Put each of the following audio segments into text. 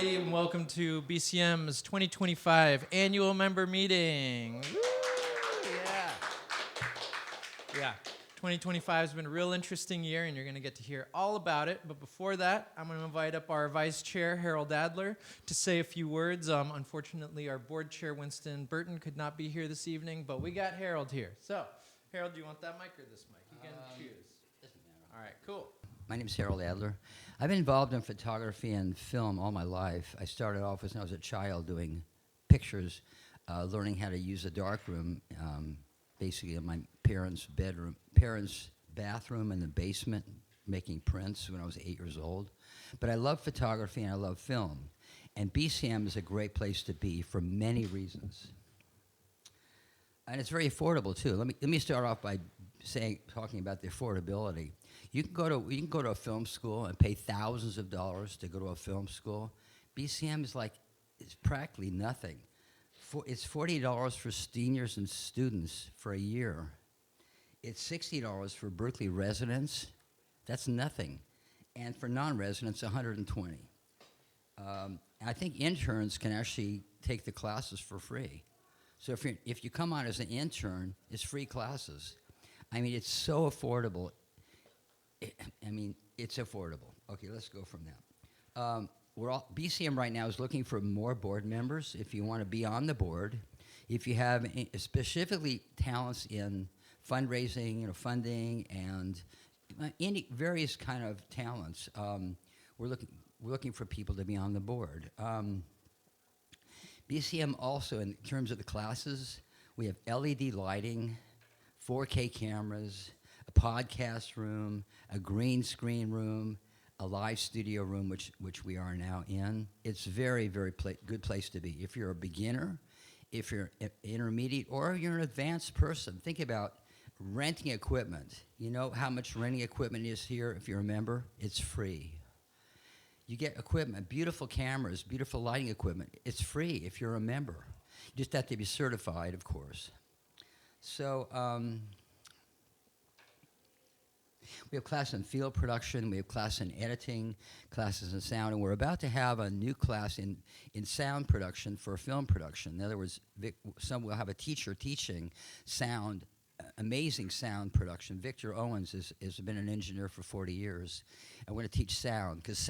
everybody, and welcome to BCM's 2025 annual member meeting. Woo! Yeah. 2025 has been a real interesting year, and you're going to get to hear all about it. But before that, I'm going to invite up our Vice Chair, Harold Adler, to say a few words. Unfortunately, our Board Chair, Winston Burton, could not be here this evening, but we got Harold here. So, Harold, do you want that mic or this mic? You can choose. Doesn't matter. All right, cool. My name is Harold Adler. I've been involved in photography and film all my life. I started off when I was a child doing pictures, learning how to use a darkroom, basically in my parents' bathroom in the basement, making prints when I was 8 years old. But I love photography and I love film. And BCM is a great place to be for many reasons. And it's very affordable too. Let me start off by talking about the affordability. You can go to a film school and pay thousands of dollars to go to a film school. BCM is it's practically nothing. It's $40 for seniors and students for a year. It's $60 for Berkeley residents. That's nothing. And for non-residents, $120. I think interns can actually take the classes for free. So if you come on as an intern, it's free classes. I mean, it's so affordable. It's affordable. Okay, let's go from that. BCM right now is looking for more board members. If you want to be on the board, if you have specifically talents in fundraising, funding, and any various kind of talents, we're looking for people to be on the board. BCM also, in terms of the classes, we have LED lighting, 4K cameras, a podcast room, a green screen room, a live studio room, which we are now in. It's very, very good place to be. If you're a beginner, if you're intermediate, or you're an advanced person, think about renting equipment. You know how much renting equipment is here if you're a member? It's free. You get equipment, beautiful cameras, beautiful lighting equipment. It's free if you're a member. You just have to be certified, of course. So we have class in field production, we have class in editing, classes in sound, and we're about to have a new class in sound production for film production. In other words, we'll have a teacher teaching sound, amazing sound production. Victor Owens has been an engineer for 40 years, and we're going to teach sound, because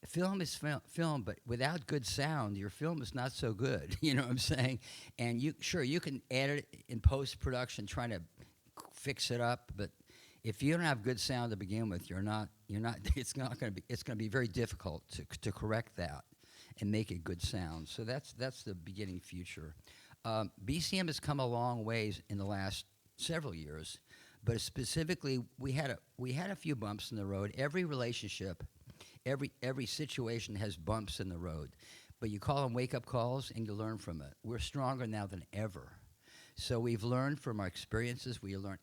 film is film, but without good sound, your film is not so good. You know what I'm saying? And you can edit it in post-production, trying to fix it up, but if you don't have good sound to begin with, it's going to be very difficult to correct that and make it good sound. So that's the beginning future. BCM has come a long ways in the last several years, but specifically we had a few bumps in the road. Every relationship, every situation has bumps in the road, but you call them wake-up calls and you learn from it. We're stronger now than ever. So we've learned from our experiences.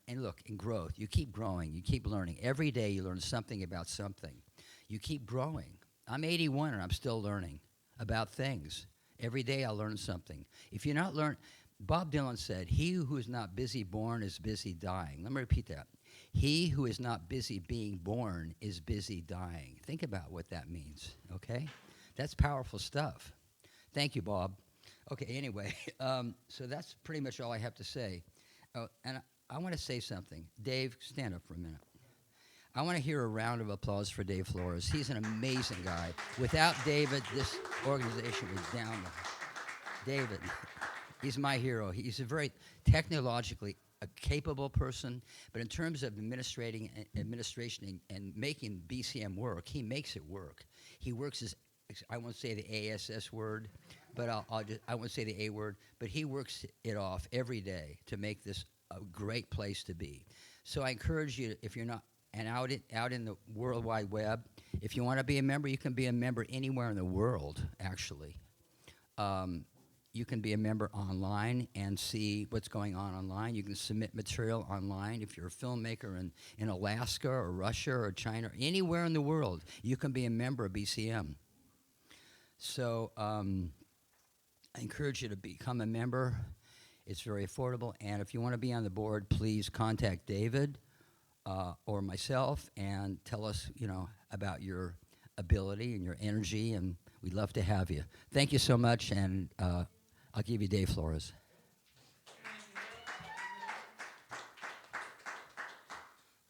And look, in growth, you keep growing, you keep learning. Every day you learn something about something. You keep growing. I'm 81 and I'm still learning about things. Every day I learn something. If you're not learning, Bob Dylan said, "He who is not busy born is busy dying." Let me repeat that. He who is not busy being born is busy dying. Think about what that means, okay? That's powerful stuff. Thank you, Bob. Okay, anyway, so that's pretty much all I have to say. And I want to say something. Dave, stand up for a minute. I want to hear a round of applause for Dave Flores. He's an amazing guy. Without David, this organization was down. David, he's my hero. He's a very technologically capable person, but in terms of administration and making BCM work, he makes it work. He works I won't say the ASS word, but I won't say the A word, but he works it off every day to make this a great place to be. So I encourage you, if you're not, and out in the World Wide Web, if you want to be a member, you can be a member anywhere in the world, actually. You can be a member online and see what's going on online. You can submit material online. If you're a filmmaker in Alaska or Russia or China, or anywhere in the world, you can be a member of BCM. So I encourage you to become a member. It's very affordable. And if you want to be on the board, please contact David or myself and tell us, about your ability and your energy, and We'd love to have you. Thank you so much, and I'll give you Dave Flores.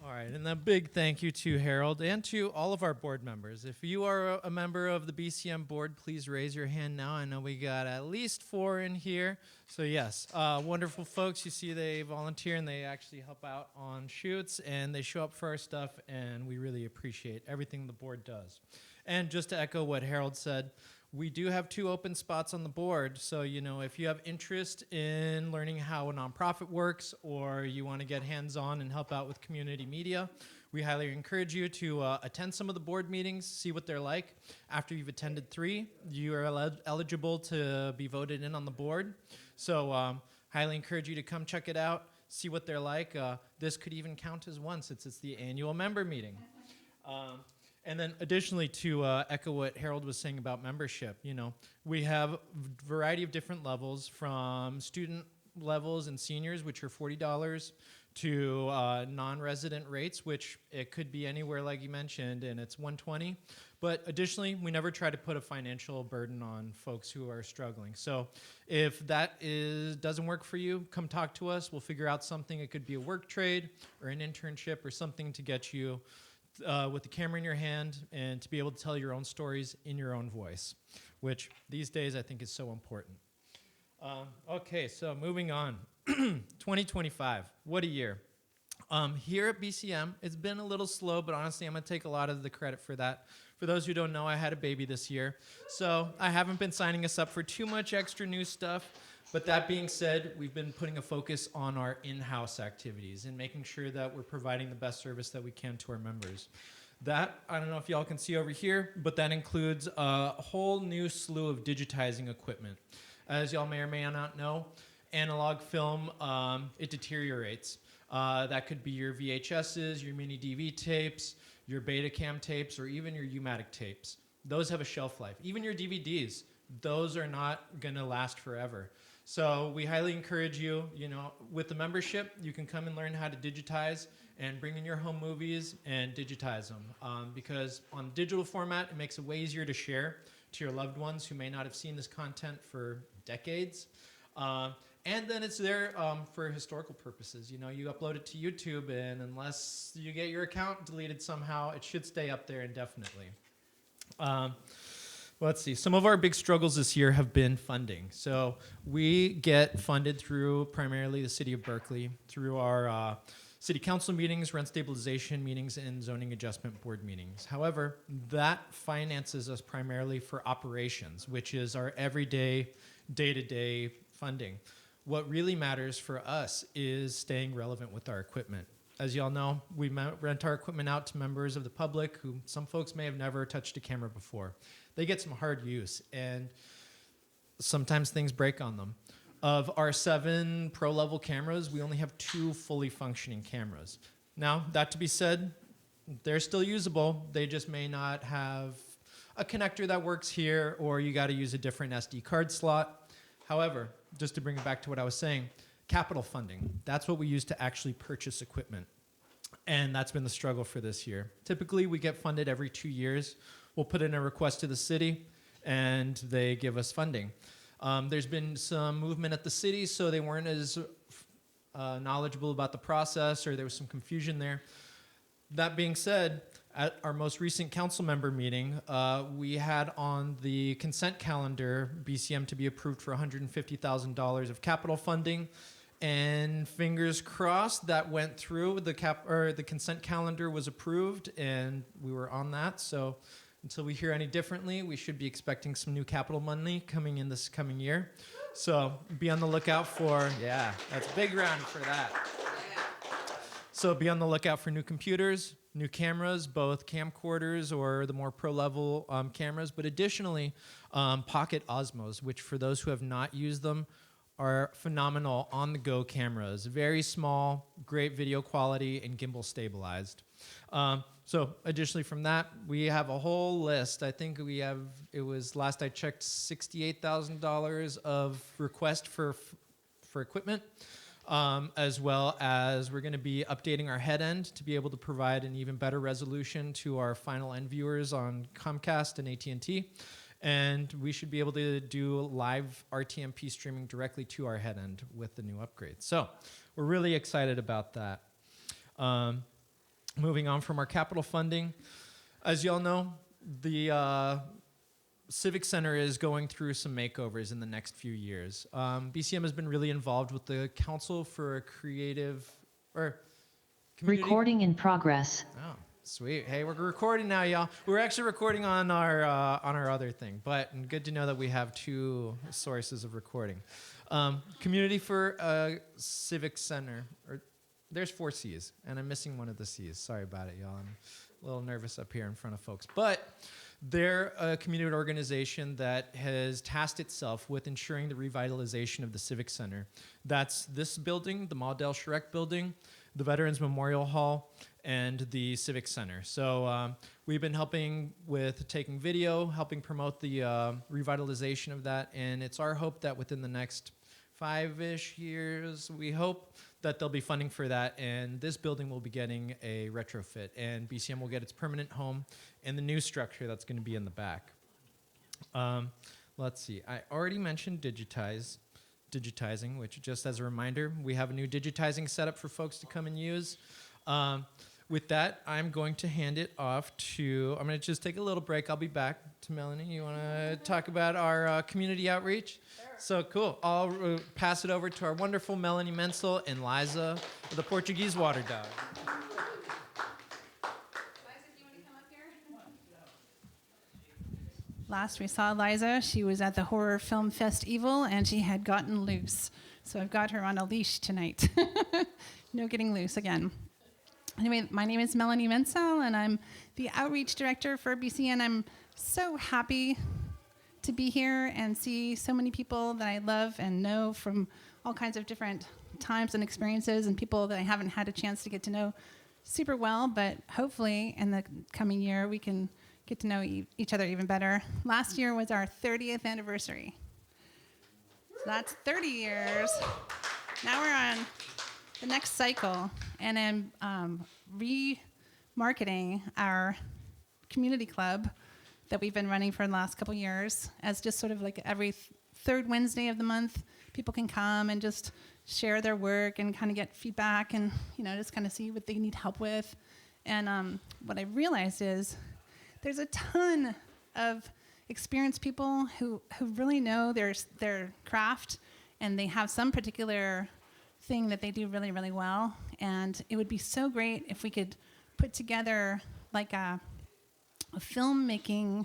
All right, and a big thank you to Harold and to all of our board members. If you are a member of the BCM board, please raise your hand now. I know we got at least 4 in here. So yes, wonderful folks. You see they volunteer and they actually help out on shoots and they show up for our stuff, and we really appreciate everything the board does. And just to echo what Harold said, we do have 2 open spots on the board, so if you have interest in learning how a nonprofit works or you want to get hands-on and help out with community media, we highly encourage you to attend some of the board meetings, see what they're like. After you've attended 3, you are eligible to be voted in on the board. So highly encourage you to come check it out, see what they're like. This could even count as one since it's the annual member meeting. And then additionally, to echo what Harold was saying about membership, we have a variety of different levels, from student levels and seniors, which are $40, to non-resident rates, which it could be anywhere, like you mentioned, and it's $120. But additionally, we never try to put a financial burden on folks who are struggling. So if that doesn't work for you, come talk to us. We'll figure out something. It could be a work trade or an internship or something to get you with the camera in your hand and to be able to tell your own stories in your own voice, which these days I think is so important. Okay, so moving on. 2025, what a year. Here at BCM, it's been a little slow, but honestly, I'm going to take a lot of the credit for that. For those who don't know, I had a baby this year, so I haven't been signing us up for too much extra new stuff. But that being said, we've been putting a focus on our in-house activities and making sure that we're providing the best service that we can to our members. That, I don't know if y'all can see over here, but that includes a whole new slew of digitizing equipment. As y'all may or may not know, analog film, it deteriorates. That could be your VHSs, your mini DV tapes, your Betacam tapes, or even your U-matic tapes. Those have a shelf life. Even your DVDs, those are not going to last forever. So we highly encourage you, with the membership, you can come and learn how to digitize and bring in your home movies and digitize them. Because on digital format, it makes it way easier to share to your loved ones who may not have seen this content for decades. And then it's there for historical purposes. You upload it to YouTube, and unless you get your account deleted somehow, it should stay up there indefinitely. Let's see. Some of our big struggles this year have been funding. So we get funded through primarily the city of Berkeley, through our city council meetings, rent stabilization meetings, and zoning adjustment board meetings. However, that finances us primarily for operations, which is our everyday, day-to-day funding. What really matters for us is staying relevant with our equipment. As y'all know, we rent our equipment out to members of the public who some folks may have never touched a camera before. They get some hard use, and sometimes things break on them. Of our 7 pro-level cameras, we only have 2 fully functioning cameras. Now, that to be said, they're still usable. They just may not have a connector that works here, or you got to use a different SD card slot. However, just to bring it back to what I was saying, capital funding, that's what we use to actually purchase equipment. And that's been the struggle for this year. Typically, we get funded every 2 years. We'll put in a request to the city, and they give us funding. There's been some movement at the city, so they weren't as knowledgeable about the process, or there was some confusion there. That being said, at our most recent council member meeting, we had on the consent calendar BCM to be approved for $150,000 of capital funding, and fingers crossed that went through. The consent calendar was approved, and we were on that. So until we hear any differently, we should be expecting some new capital money coming in this coming year. So be on the lookout for, that's a big round for that. So be on the lookout for new computers, new cameras, both camcorders or the more pro-level cameras, but additionally, Pocket Osmos, which for those who have not used them, are phenomenal on-the-go cameras. Very small, great video quality, and gimbal stabilized. So additionally from that, we have a whole list. I think we have, it was last I checked, $68,000 of requests for equipment. As well as we're going to be updating our head end to be able to provide an even better resolution to our final end viewers on Comcast and AT&T. And we should be able to do live RTMP streaming directly to our head end with the new upgrade. So we're really excited about that. Moving on from our capital funding, as you all know, the Civic Center is going through some makeovers in the next few years. BCM has been really involved with the Council for a Creative, or Community. Recording in progress. Oh, sweet. Hey, we're recording now, y'all. We're actually recording on our other thing, but good to know that we have two sources of recording. Community for a Civic Center, or there's 4 C's, and I'm missing one of the C's. Sorry about it, y'all. I'm a little nervous up here in front of folks, but they're a community organization that has tasked itself with ensuring the revitalization of the Civic Center. That's this building, the Maudel Schreck building, the Veterans Memorial Hall, and the Civic Center. So we've been helping with taking video, helping promote the revitalization of that, and it's our hope that within the next 5-ish years, we hope that there'll be funding for that, and this building will be getting a retrofit, and BCM will get its permanent home and the new structure that's going to be in the back. Let's see. I already mentioned digitizing, which, just as a reminder, we have a new digitizing setup for folks to come and use. With that, I'm going to hand it off to, I'm going to just take a little break. I'll be back to Melanie. You want to talk about our community outreach? Sure. So cool. I'll pass it over to our wonderful Melanie Menzel and Liza, the Portuguese water dog. Last we saw Liza, she was at the Horror Film Festival and she had gotten loose. So I've got her on a leash tonight. No getting loose again. Anyway, my name is Melanie Menzel and I'm the outreach director for BCM. I'm so happy to be here and see so many people that I love and know from all kinds of different times and experiences, and people that I haven't had a chance to get to know super well, but hopefully in the coming year we can get to know each other even better. Last year was our 30th anniversary. So that's 30 years. Now we're on the next cycle, and I'm remarketing our community club that we've been running for the last couple years as just sort of like every third Wednesday of the month, people can come and just share their work and kind of get feedback and, you know, just kind of see what they need help with. And what I realized is there's a ton of experienced people who really know their craft, and they have some particular thing that they do really, really well. And it would be so great if we could put together like a filmmaking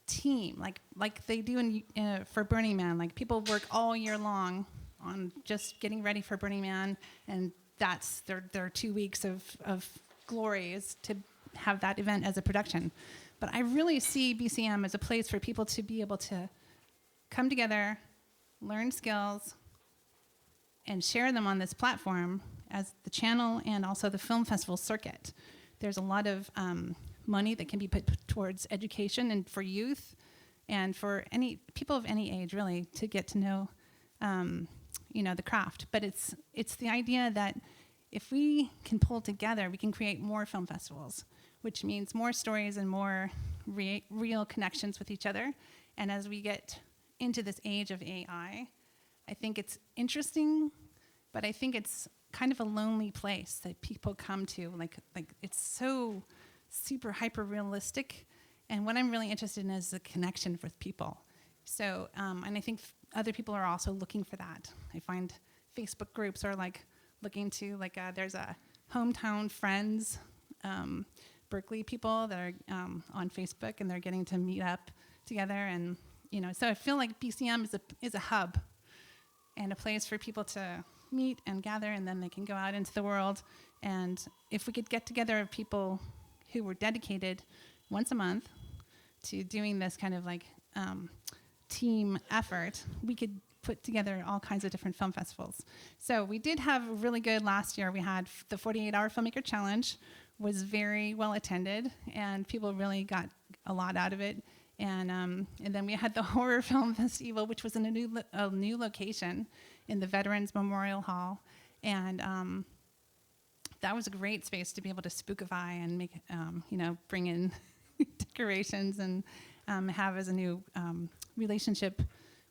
team, like they do for Burning Man. Like people work all year long on just getting ready for Burning Man, and that's their 2 weeks of glory is to have that event as a production. But I really see BCM as a place for people to be able to come together, learn skills, and share them on this platform as the channel and also the film festival circuit. There's a lot of money that can be put towards education and for youth and for any people of any age, really, to get to know the craft. But it's the idea that if we can pull together, we can create more film festivals, which means more stories and more real connections with each other. And as we get into this age of AI, I think it's interesting, but I think it's kind of a lonely place that people come to. Like it's so super hyper realistic, and what I'm really interested in is the connection with people. So, and I think other people are also looking for that. I find Facebook groups are like looking to there's a hometown friends, Berkeley people that are on Facebook, and they're getting to meet up together, and so I feel like BCM is a hub and a place for people to meet and gather, and then they can go out into the world. And if we could get together people who were dedicated once a month to doing this kind of team effort, we could put together all kinds of different film festivals. So we did have really good last year. We had the 48-hour Filmmaker Challenge, was very well attended, and people really got a lot out of it. And then we had the Horror Film Festival, which was in a new location in the Veterans Memorial Hall, and that was a great space to be able to spookify and make, bring in decorations and have as a new relationship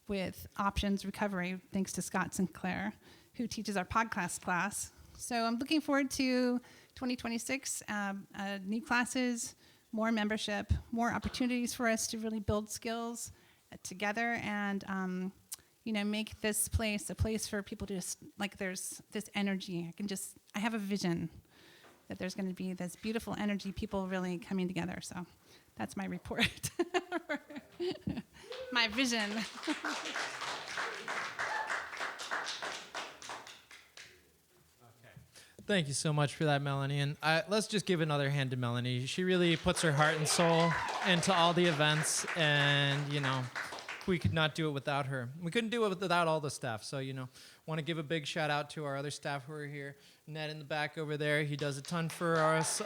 with Options Recovery, thanks to Scott Sinclair, who teaches our podcast class. So I'm looking forward to 2026, new classes, more membership, more opportunities for us to really build skills together and make this place a place for people to just, there's this energy. I have a vision that there's going to be this beautiful energy, people really coming together. So that's my report. My vision. Thank you so much for that, Melanie. And let's just give another hand to Melanie. She really puts her heart and soul into all the events, and we could not do it without her. We couldn't do it without all the staff. So want to give a big shout out to our other staff who are here. Ned in the back over there, he does a ton for us.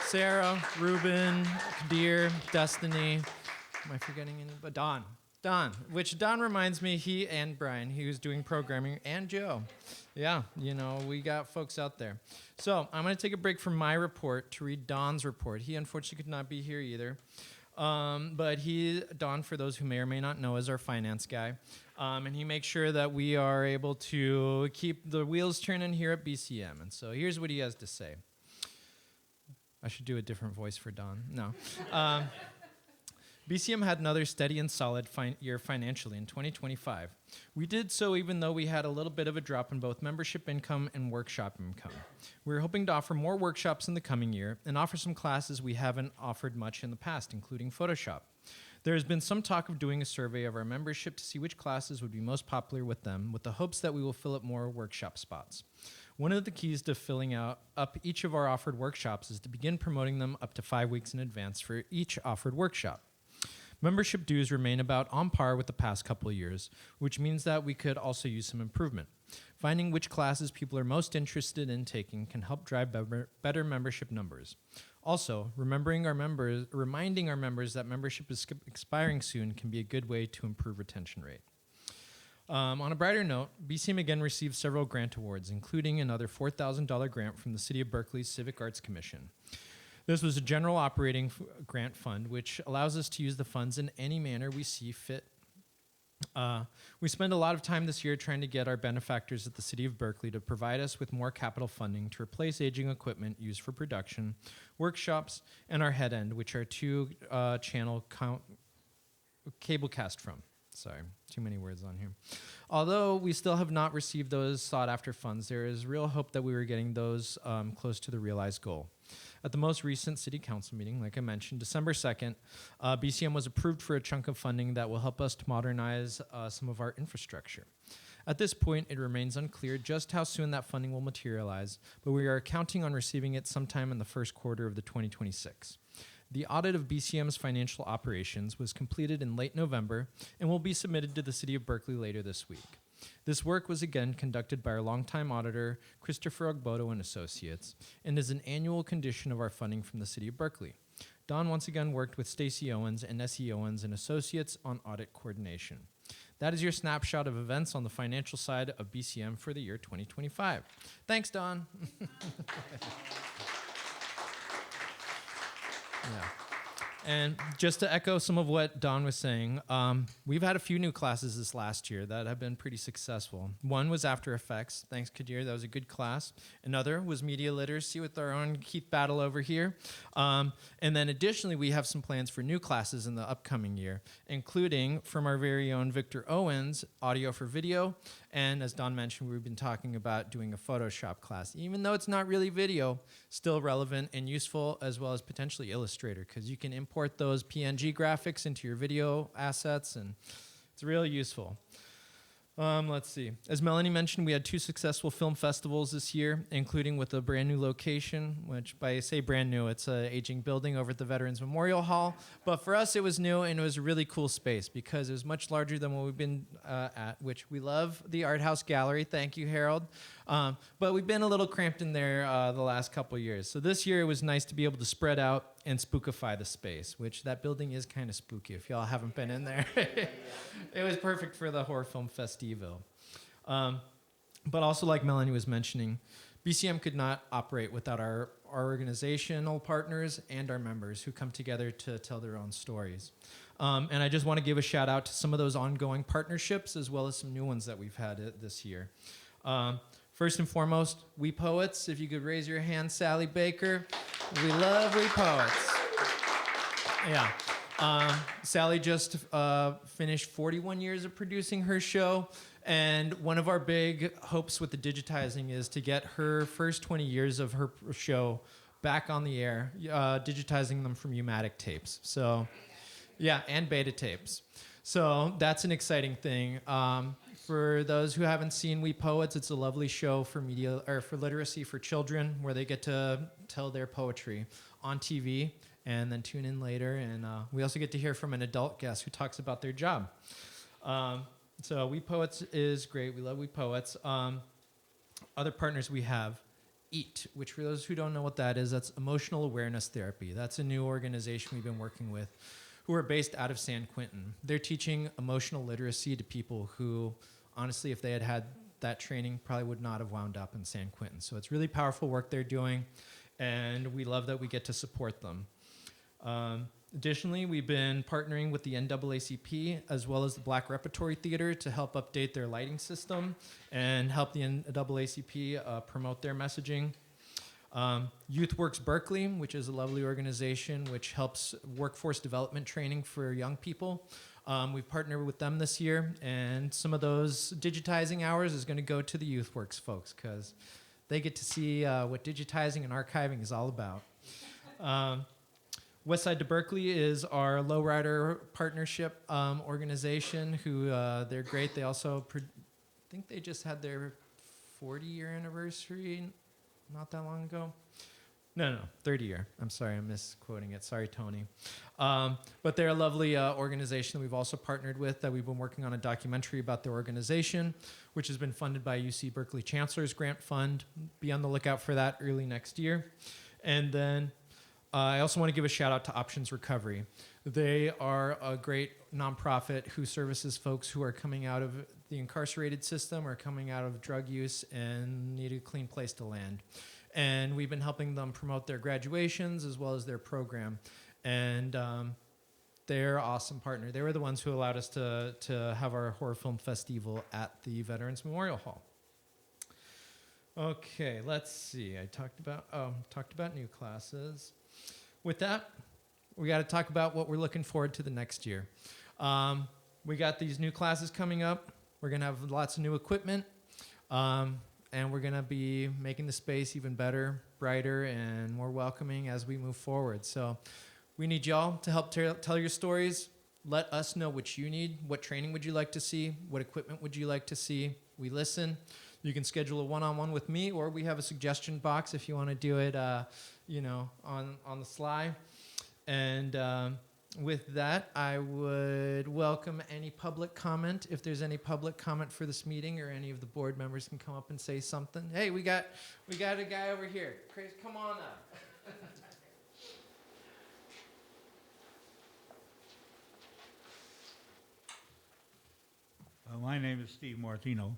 Sarah, Ruben, Kadir, Destiny. Am I forgetting anybody? Don, which Don reminds me, he and Brian, he was doing programming, and Joe. Yeah, we got folks out there. So I'm going to take a break from my report to read Don's report. He unfortunately could not be here either. But Don, for those who may or may not know, is our finance guy. And he makes sure that we are able to keep the wheels turning here at BCM. And so here's what he has to say. I should do a different voice for Don. No. BCM had another steady and solid year financially in 2025. We did so even though we had a little bit of a drop in both membership income and workshop income. We're hoping to offer more workshops in the coming year and offer some classes we haven't offered much in the past, including Photoshop. There has been some talk of doing a survey of our membership to see which classes would be most popular with them, with the hopes that we will fill up more workshop spots. One of the keys to filling up each of our offered workshops is to begin promoting them up to 5 weeks in advance for each offered workshop. Membership dues remain about on par with the past couple of years, which means that we could also use some improvement. Finding which classes people are most interested in taking can help drive better membership numbers. Also, reminding our members that membership is expiring soon can be a good way to improve retention rate. On a brighter note, BCM again received several grant awards, including another $4,000 grant from the City of Berkeley's Civic Arts Commission. This was a general operating grant fund, which allows us to use the funds in any manner we see fit. We spent a lot of time this year trying to get our benefactors at the City of Berkeley to provide us with more capital funding to replace aging equipment used for production, workshops, and our head end, which are two-channel cable cast from. Sorry, too many words on here. Although we still have not received those sought-after funds, there is real hope that we were getting those close to the realized goal. At the most recent City Council meeting, like I mentioned, December 2nd, BCM was approved for a chunk of funding that will help us to modernize some of our infrastructure. At this point, it remains unclear just how soon that funding will materialize, but we are counting on receiving it sometime in the first quarter of the 2026. The audit of BCM's financial operations was completed in late November and will be submitted to the City of Berkeley later this week. This work was again conducted by our longtime auditor, Christopher Ogboto and Associates, and is an annual condition of our funding from the City of Berkeley. Don once again worked with Stacy Owens and S.E. Owens and Associates on audit coordination. That is your snapshot of events on the financial side of BCM for the year 2025. Thanks, Don. Yeah. And just to echo some of what Don was saying, we've had a few new classes this last year that have been pretty successful. One was After Effects. Thanks, Kadir. That was a good class. Another was Media Literacy with our own Keith Battle over here. And then additionally, we have some plans for new classes in the upcoming year, including from our very own Victor Owens, Audio for Video. And as Don mentioned, we've been talking about doing a Photoshop class. Even though it's not really video, still relevant and useful, as well as potentially Illustrator, because you can import those PNG graphics into your video assets, and it's really useful. Let's see. As Melanie mentioned, we had 2 successful film festivals this year, including with a brand new location, which by say brand new, it's an aging building over at the Veterans Memorial Hall. But for us, it was new, and it was a really cool space because it was much larger than what we've been at, which we love the Art House Gallery. Thank you, Harold. But we've been a little cramped in there the last couple of years. So this year, it was nice to be able to spread out and spookify the space, which that building is kind of spooky if y'all haven't been in there. It was perfect for the Horror Film Festival. But also, like Melanie was mentioning, BCM could not operate without our organizational partners and our members who come together to tell their own stories. And I just want to give a shout out to some of those ongoing partnerships as well as some new ones that we've had this year. First and foremost, We Poets. If you could raise your hand, Sally Baker. We love We Poets. Yeah. Sally just finished 41 years of producing her show. And one of our big hopes with the digitizing is to get her first 20 years of her show back on the air, digitizing them from U-matic tapes. So, yeah, and beta tapes. So that's an exciting thing. For those who haven't seen We Poets, it's a lovely show for media or for literacy for children, where they get to tell their poetry on TV and then tune in later. And we also get to hear from an adult guest who talks about their job. So We Poets is great. We love We Poets. Other partners we have, EAT, which for those who don't know what that is, that's Emotional Awareness Therapy. That's a new organization we've been working with, who are based out of San Quentin. They're teaching emotional literacy to people who, honestly, if they had had that training, probably would not have wound up in San Quentin. So it's really powerful work they're doing, and we love that we get to support them. Additionally, we've been partnering with the NAACP as well as the Black Repertory Theater to help update their lighting system and help the NAACP promote their messaging. YouthWorks Berkeley, which is a lovely organization which helps workforce development training for young people. We've partnered with them this year, and some of those digitizing hours is going to go to the YouthWorks folks because they get to see what digitizing and archiving is all about. Westside to Berkeley is our lowrider partnership organization who they're great. They also, I think they just had their 40-year anniversary not that long ago. No, 30-year. I'm sorry, I'm misquoting it. Sorry, Tony. But they're a lovely organization that we've also partnered with, that we've been working on a documentary about their organization, which has been funded by UC Berkeley Chancellor's Grant Fund. Be on the lookout for that early next year. And then I also want to give a shout out to Options Recovery. They are a great nonprofit who services folks who are coming out of the incarcerated system or coming out of drug use and need a clean place to land. And we've been helping them promote their graduations as well as their program. And they're an awesome partner. They were the ones who allowed us to have our horror film festival at the Veterans Memorial Hall. Okay, let's see. I talked about new classes. With that, we got to talk about what we're looking forward to the next year. We got these new classes coming up. We're going to have lots of new equipment, and we're going to be making the space even better, brighter, and more welcoming as we move forward. So we need y'all to help tell your stories. Let us know what you need. What training would you like to see? What equipment would you like to see? We listen. You can schedule a one-on-one with me, or we have a suggestion box if you want to do it on the sly. And with that, I would welcome any public comment. If there's any public comment for this meeting, or any of the board members can come up and say something. Hey, we got a guy over here. Chris, come on up. My name is Steve Martino,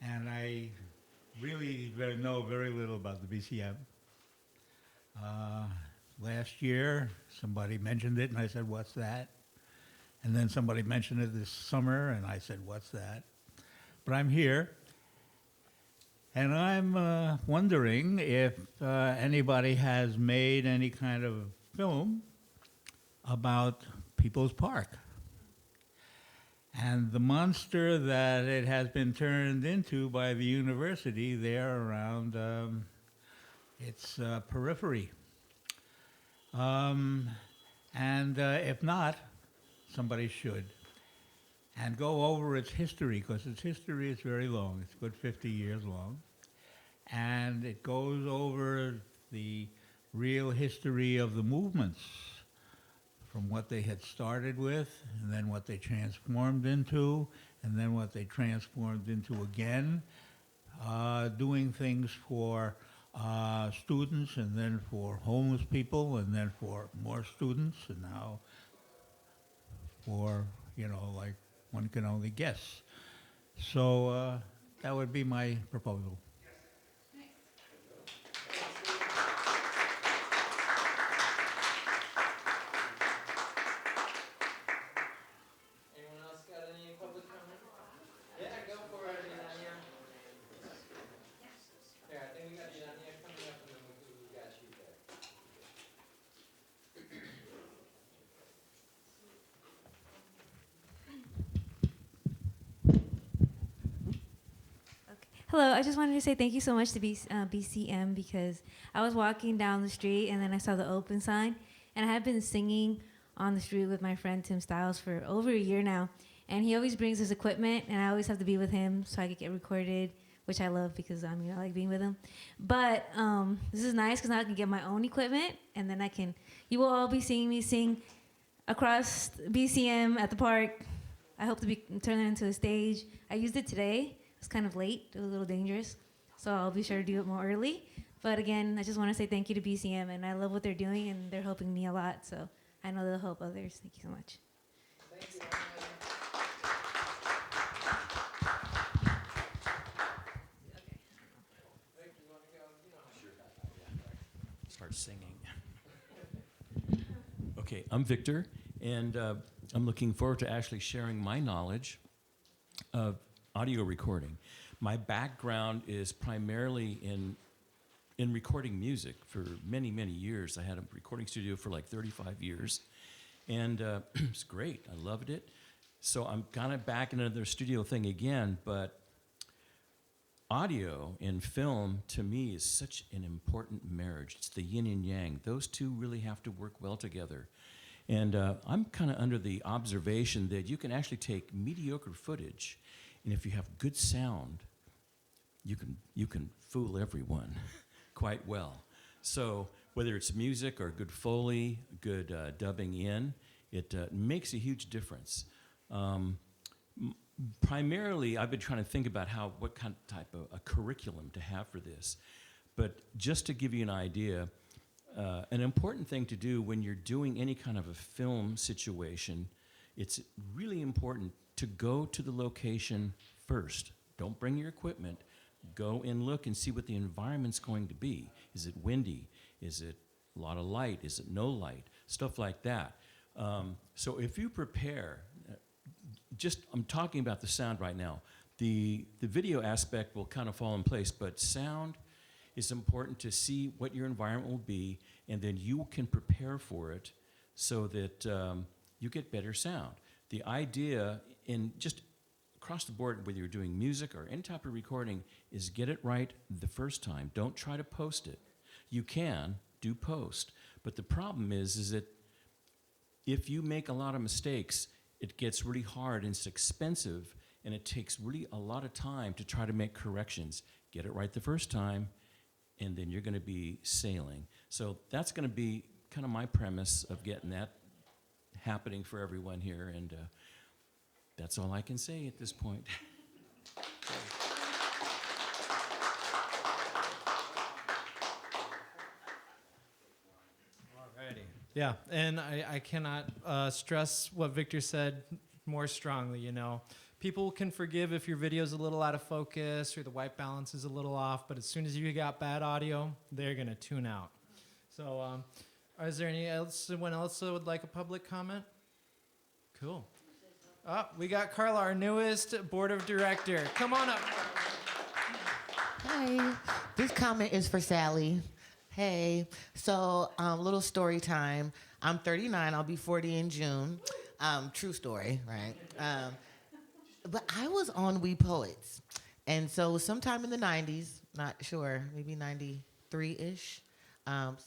and I really know very little about the BCM. Last year, somebody mentioned it, and I said, "What's that?" And then somebody mentioned it this summer, and I said, "What's that?" But I'm here, and I'm wondering if anybody has made any kind of film about People's Park and the monster that it has been turned into by the university there around its periphery. And if not, somebody should. And go over its history, because its history is very long. It's a good 50 years long. And it goes over the real history of the movements, from what they had started with, and then what they transformed into, and then what they transformed into again, doing things for students, and then for homeless people, and then for more students, and now for, like one can only guess. So that would be my proposal. Hello, I just wanted to say thank you so much to BCM because I was walking down the street and then I saw the open sign, and I have been singing on the street with my friend Tim Stiles for over a year now, and he always brings his equipment, and I always have to be with him so I could get recorded, which I love because I like being with him. But this is nice because now I can get my own equipment, and then you will all be seeing me sing across BCM at the park. I hope to turn it into a stage. I used it today. It's kind of late. It was a little dangerous. So I'll be sure to do it more early. But again, I just want to say thank you to BCM, and I love what they're doing, and they're helping me a lot. So I know they'll help others. Thank you so much. Thank you. Start singing. Okay, I'm Victor, and I'm looking forward to actually sharing my knowledge of audio recording. My background is primarily in recording music for many, many years. I had a recording studio for like 35 years, and it's great. I loved it. So I'm kind of back into the studio thing again, but audio and film, to me, is such an important marriage. It's the yin and yang. Those two really have to work well together. And I'm kind of under the observation that you can actually take mediocre footage, and if you have good sound, you can fool everyone quite well. So whether it's music or good Foley, good dubbing in, it makes a huge difference. Primarily, I've been trying to think about what kind of type of a curriculum to have for this. But just to give you an idea, an important thing to do when you're doing any kind of a film situation, it's really important to go to the location first. Don't bring your equipment. Go and look and see what the environment's going to be. Is it windy? Is it a lot of light? Is it no light? Stuff like that. So if you prepare, I'm talking about the sound right now. The video aspect will kind of fall in place, but sound is important to see what your environment will be, and then you can prepare for it so that you get better sound. The idea in just across the board, whether you're doing music or any type of recording, is get it right the first time. Don't try to post it. You can do post, but the problem is that if you make a lot of mistakes, it gets really hard and it's expensive, and it takes really a lot of time to try to make corrections. Get it right the first time, and then you're going to be sailing. So that's going to be kind of my premise of getting that happening for everyone here, and that's all I can say at this point. Alrighty. Yeah, and I cannot stress what Victor said more strongly. People can forgive if your video's a little out of focus or the white balance is a little off, but as soon as you got bad audio, they're gonna tune out. So, is there anyone else that would like a public comment? Cool. Oh, we got Carla, our newest board of director. Come on up. Hi. This comment is for Sally. Hey. So, little story time. I'm 39. I'll be 40 in June. True story, right? But I was on We Poets. And so sometime in the 90s, not sure, maybe 93-ish.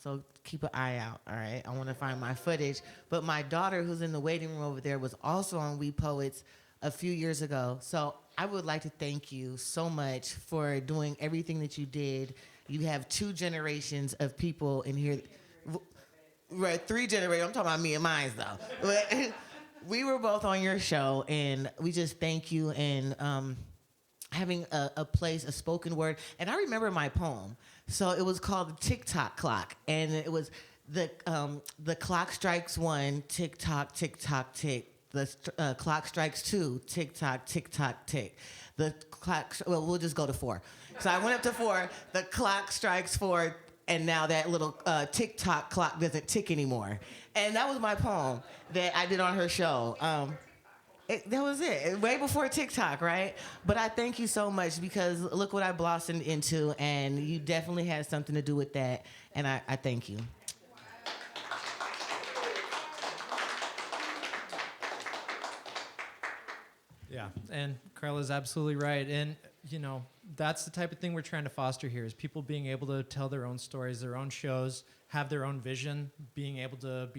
So keep an eye out, all right? I want to find my footage. But my daughter, who's in the waiting room over there, was also on We Poets a few years ago. So I would like to thank you so much for doing everything that you did. You have 2 generations of people in here. Right, 3 generations. I'm talking about me and mine, though. But we were both on your show, and we just thank you and having a place, a spoken word. And I remember my poem. So it was called the Tick-Tock Clock, and it was the clock strikes 1, tick-tock, tick-tock, tick. The clock strikes 2, tick-tock, tick-tock, tick. The clock, well, we'll just go to 4. So I went up to 4, the clock strikes 4, and now that little tick-tock clock doesn't tick anymore. And that was my poem that I did on her show. That was it, way before TikTok, right? But I thank you so much because look what I blossomed into, and you definitely had something to do with that, and I thank you. Yeah, and Carla's absolutely right. And, that's the type of thing we're trying to foster here, is people being able to tell their own stories, their own shows, have their own vision, being able to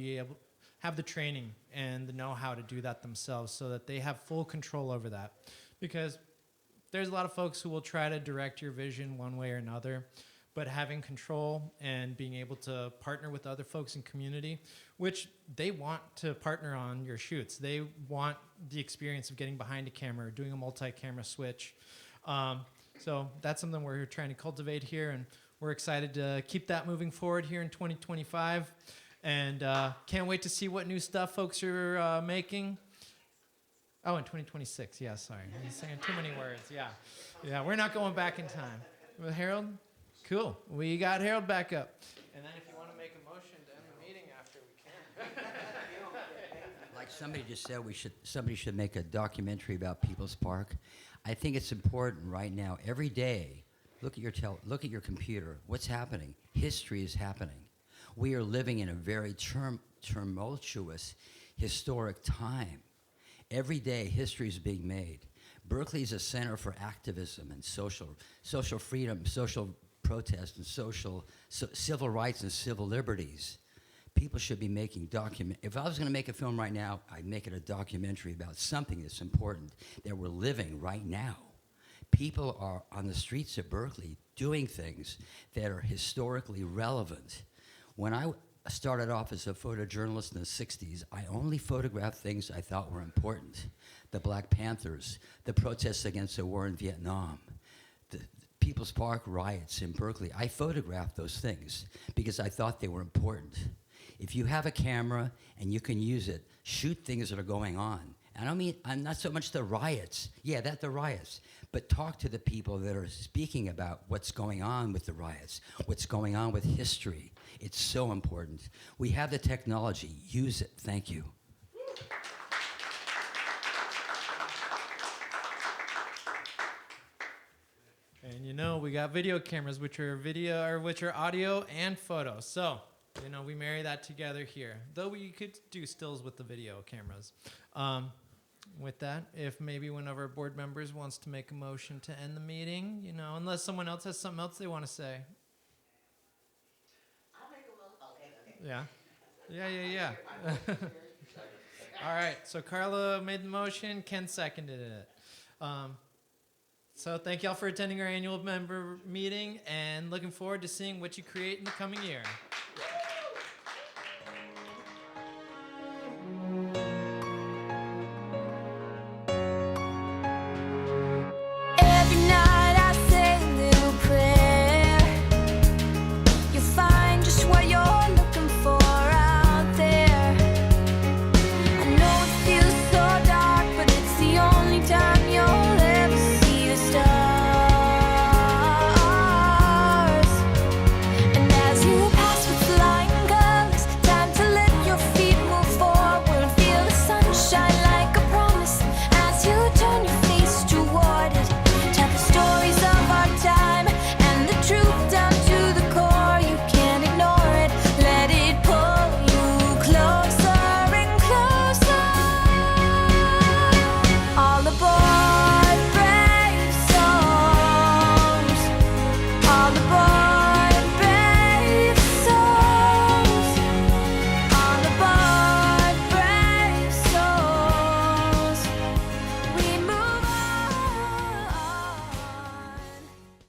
have the training and the know-how to do that themselves so that they have full control over that. Because there's a lot of folks who will try to direct your vision one way or another, but having control and being able to partner with other folks in community, which they want to partner on your shoots. They want the experience of getting behind a camera, or doing a multi-camera switch. So that's something we're trying to cultivate here, and we're excited to keep that moving forward here in 2025. And can't wait to see what new stuff folks are making. Oh, in 2026, yeah, sorry. I'm saying too many words, yeah. Yeah, we're not going back in time. Well, Harold? Cool. We got Harold back up. And then if you want to make a motion to end the meeting after, we can. Like somebody just said, somebody should make a documentary about People's Park. I think it's important right now, every day, look at your computer. What's happening? History is happening. We are living in a very tumultuous, historic time. Every day, history is being made. Berkeley is a center for activism and social freedom, social protest, and civil rights and civil liberties. People should be making if I was going to make a film right now, I'd make it a documentary about something that's important that we're living right now. People are on the streets of Berkeley doing things that are historically relevant. When I started off as a photojournalist in the 60s, I only photographed things I thought were important. The Black Panthers, the protests against the war in Vietnam, the People's Park riots in Berkeley. I photographed those things because I thought they were important. If you have a camera and you can use it, shoot things that are going on. And I'm not so much the riots. Yeah, the riots. But talk to the people that are speaking about what's going on with the riots, what's going on with history. It's so important. We have the technology. Use it. Thank you. And we got video cameras, which are audio and photo. So, we marry that together here. Though we could do stills with the video cameras. With that, if maybe one of our board members wants to make a motion to end the meeting, unless someone else has something else they want to say. I'll make a motion. Okay. Yeah. All right, so Carla made the motion, Ken seconded it. So thank y'all for attending our annual member meeting and looking forward to seeing what you create in the coming year.